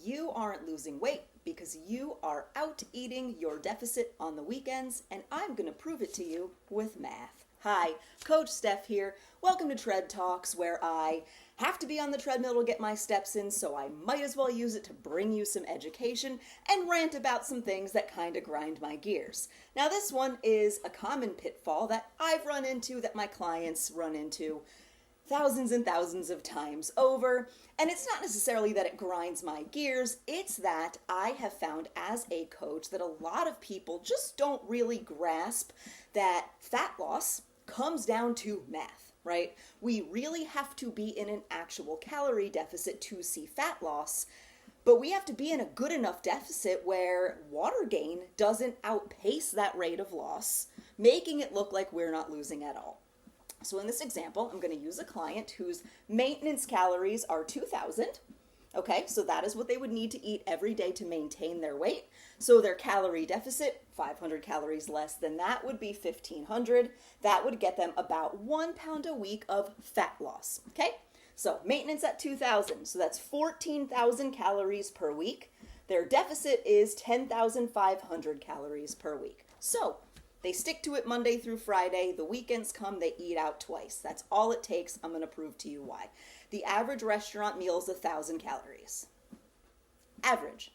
you aren't losing weight because you are out eating your deficit on the weekends, and I'm going to prove it to you with math. Hi, Coach Stef here. Welcome to Tread Talks, where I have to be on the treadmill to get my steps in, so I might as well use it to bring you some education and rant about some things that kind of grind my gears. Now, this one is a common pitfall that I've run into, that my clients run into thousands and thousands of times over. And it's not necessarily that it grinds my gears, it's that I have found as a coach that a lot of people just don't really grasp that fat loss comes down to math, right? We really have to be in an actual calorie deficit to see fat loss, but we have to be in a good enough deficit where water gain doesn't outpace that rate of loss, making it look like we're not losing at all. So in this example, I'm going to use a client whose maintenance calories are 2,000. Okay, so that is what they would need to eat every day to maintain their weight. So their calorie deficit, 500 calories less than that, would be 1,500. That would get them about 1 pound a week of fat loss. Okay, so maintenance at 2,000. So that's 14,000 calories per week. Their deficit is 10,500 calories per week. So they stick to it Monday through Friday. The weekends come, they eat out twice. That's all it takes. I'm going to prove to you why. The average restaurant meal is 1,000 calories. Average.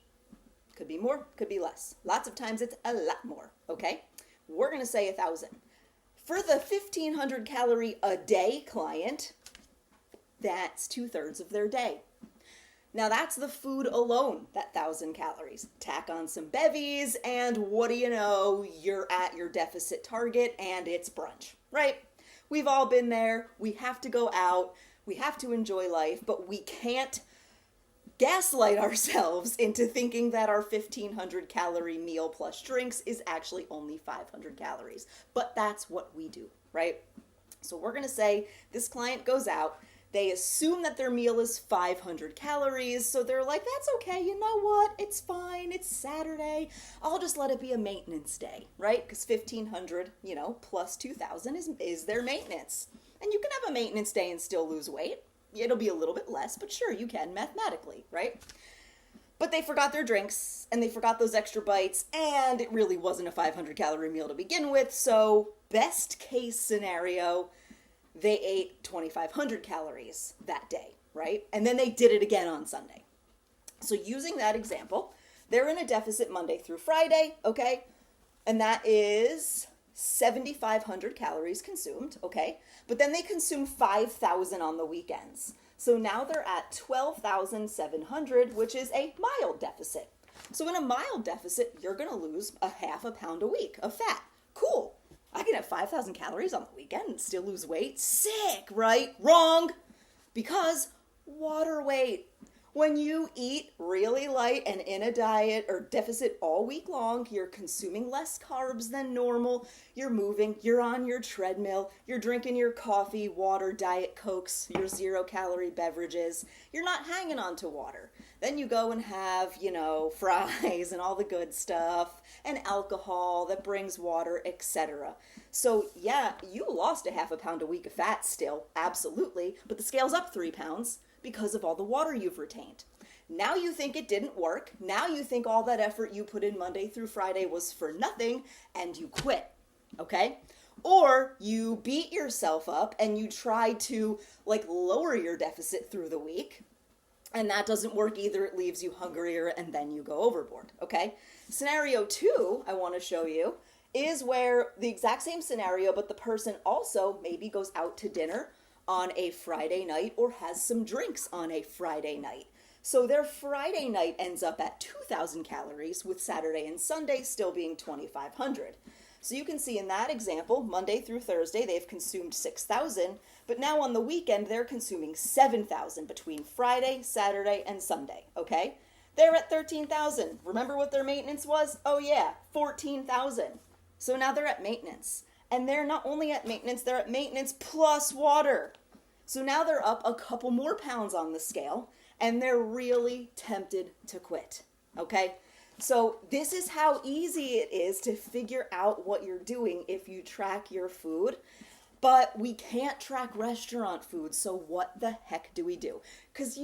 Could be more, could be less. Lots of times it's a lot more, okay? We're going to say 1,000. For the 1,500 calorie a day client, that's 2/3 of their day. Now that's the food alone, that 1,000 calories. Tack on some bevies, and what do you know? You're at your deficit target, and it's brunch, right? We've all been there. We have to go out. We have to enjoy life, but we can't gaslight ourselves into thinking that our 1,500 calorie meal plus drinks is actually only 500 calories. But that's what we do, right? So we're going to say this client goes out. They assume that their meal is 500 calories, so they're like, that's okay, you know what, it's fine, it's Saturday, I'll just let it be a maintenance day, right? Because 1,500, plus 2,000 is their maintenance. And you can have a maintenance day and still lose weight. It'll be a little bit less, but sure, you can mathematically, right? But they forgot their drinks, and they forgot those extra bites, and it really wasn't a 500 calorie meal to begin with, so best case scenario, they ate 2,500 calories that day, right? And then they did it again on Sunday. So using that example, they're in a deficit Monday through Friday, okay? And that is 7,500 calories consumed, okay? But then they consume 5,000 on the weekends. So now they're at 12,700, which is a mild deficit. So in a mild deficit, you're going to lose a half a pound a week of fat. Cool. I can have 5,000 calories on the weekend and still lose weight. Sick, right? Wrong. Because water weight. When you eat really light and in a diet or deficit all week long, you're consuming less carbs than normal. You're moving. You're on your treadmill. You're drinking your coffee, water, Diet Cokes, your 0-calorie beverages. You're not hanging on to water. Then you go and have, fries and all the good stuff and alcohol that brings water, etc. So yeah, you lost a half a pound a week of fat still, absolutely, but the scale's up 3 pounds because of all the water you've retained. Now you think it didn't work. Now you think all that effort you put in Monday through Friday was for nothing and you quit, okay? Or you beat yourself up and you try to lower your deficit through the week. And that doesn't work either. It leaves you hungrier and then you go overboard, okay? Scenario 2 I want to show you is where the exact same scenario, but the person also maybe goes out to dinner on a Friday night or has some drinks on a Friday night. So their Friday night ends up at 2,000 calories with Saturday and Sunday still being 2,500. So you can see in that example, Monday through Thursday, they've consumed 6,000, but now on the weekend, they're consuming 7,000 between Friday, Saturday, and Sunday, okay? They're at 13,000. Remember what their maintenance was? Oh yeah, 14,000. So now they're at maintenance. And they're not only at maintenance, they're at maintenance plus water. So now they're up a couple more pounds on the scale, and they're really tempted to quit, okay? So this is how easy it is to figure out what you're doing if you track your food. But we can't track restaurant food, so what the heck do we do? Because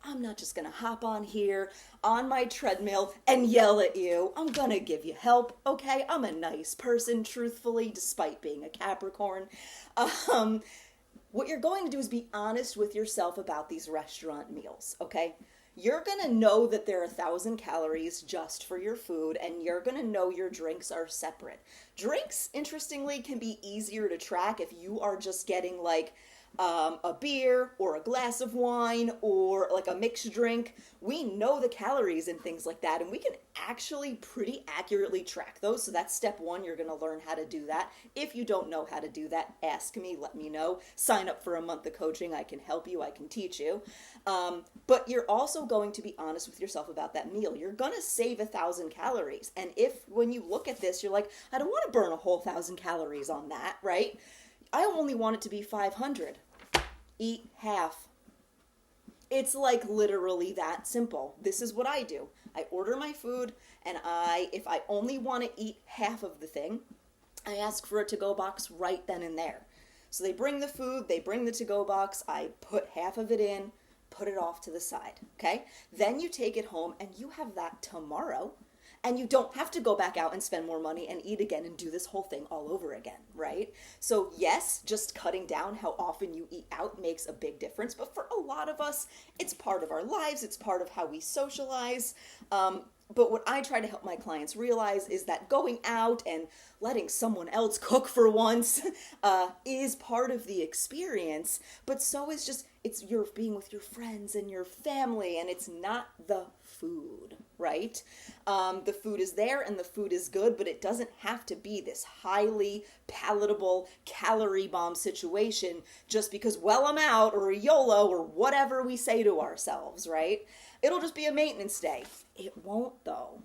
I'm not just gonna hop on here on my treadmill and yell at you. I'm gonna give you help, okay? I'm a nice person, truthfully, despite being a Capricorn. What you're going to do is be honest with yourself about these restaurant meals, okay? You're going to know that there are 1,000 calories just for your food, and you're going to know your drinks are separate. Drinks, interestingly, can be easier to track if you are just getting like a beer or a glass of wine or like a mixed drink. We know the calories and things like that, and we can actually pretty accurately track those. So that's step one. You're going to learn how to do that. If you don't know how to do that, ask me, let me know. Sign up for a month of coaching. I can help you. I can teach you. But you're also going to be honest with yourself about that meal. You're going to save 1,000 calories. And if when you look at this, you're like, I don't want to burn a whole 1,000 calories on that, right? I only want it to be 500. Eat half. It's like literally that simple. This is what I do. I order my food, and if I only want to eat half of the thing, I ask for a to-go box right then and there. So they bring the food, they bring the to-go box, I put half of it in, put it off to the side, okay? Then you take it home, and you have that tomorrow, and you don't have to go back out and spend more money and eat again and do this whole thing all over again, right? So yes, just cutting down how often you eat out makes a big difference. But for a lot of us, it's part of our lives. It's part of how we socialize. But what I try to help my clients realize is that going out and letting someone else cook for once is part of the experience. But so is you're being with your friends and your family, and it's not the food, right? The food is there and the food is good, but it doesn't have to be this highly palatable calorie bomb situation just because, well, I'm out, or a YOLO, or whatever we say to ourselves, right? It'll just be a maintenance day. It won't though.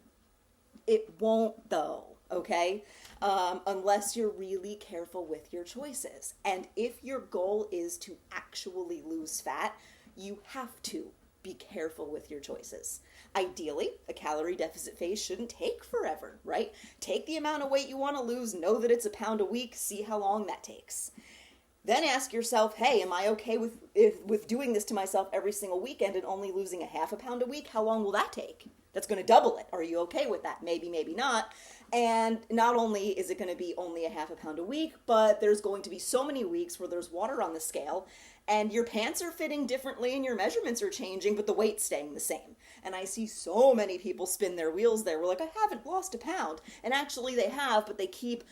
It won't though, okay? Unless you're really careful with your choices. And if your goal is to actually lose fat, you have to be careful with your choices. Ideally, a calorie deficit phase shouldn't take forever, right? Take the amount of weight you want to lose, know that it's 1 pound a week, see how long that takes. Then ask yourself, hey, am I okay with doing this to myself every single weekend and only losing a 0.5 pound a week? How long will that take? That's going to double it. Are you okay with that? Maybe, maybe not. And not only is it going to be only a 0.5 pound a week, but there's going to be so many weeks where there's water on the scale and your pants are fitting differently and your measurements are changing, but the weight's staying the same. And I see so many people spin their wheels there. We're like, I haven't lost 1 pound. And actually they have, but they keep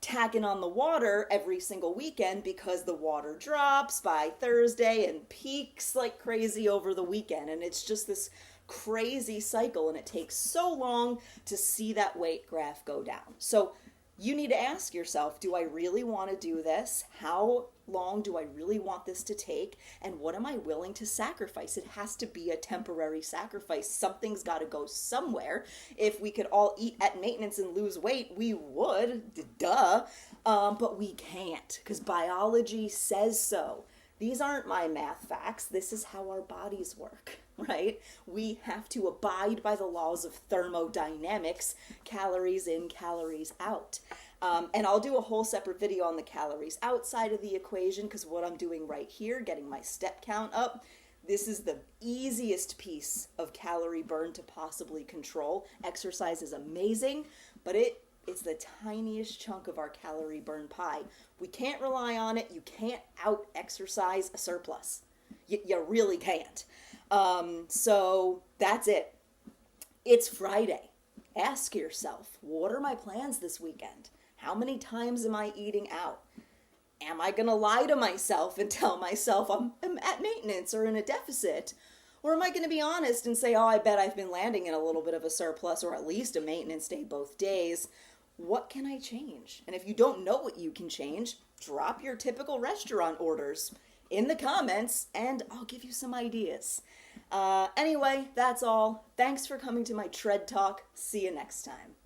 tacking on the water every single weekend because the water drops by Thursday and peaks like crazy over the weekend. And it's just this crazy cycle, and it takes so long to see that weight graph go down. So you need to ask yourself, do I really want to do this? How long do I really want this to take? And what am I willing to sacrifice? It has to be a temporary sacrifice. Something's got to go somewhere. If we could all eat at maintenance and lose weight, we would, duh. But we can't because biology says so. These aren't my math facts. This is how our bodies work, right? We have to abide by the laws of thermodynamics, calories in, calories out. And I'll do a whole separate video on the calories outside of the equation because what I'm doing right here, getting my step count up, this is the easiest piece of calorie burn to possibly control. Exercise is amazing, but it's the tiniest chunk of our calorie burn pie. We can't rely on it. You can't out-exercise a surplus. You really can't. So that's it. It's Friday. Ask yourself, what are my plans this weekend? How many times am I eating out? Am I going to lie to myself and tell myself I'm at maintenance or in a deficit? Or am I going to be honest and say, oh, I bet I've been landing in a little bit of a surplus or at least a maintenance day both days? What can I change? And if you don't know what you can change, drop your typical restaurant orders in the comments and I'll give you some ideas. Anyway, that's all. Thanks for coming to my Tread Talk. See you next time.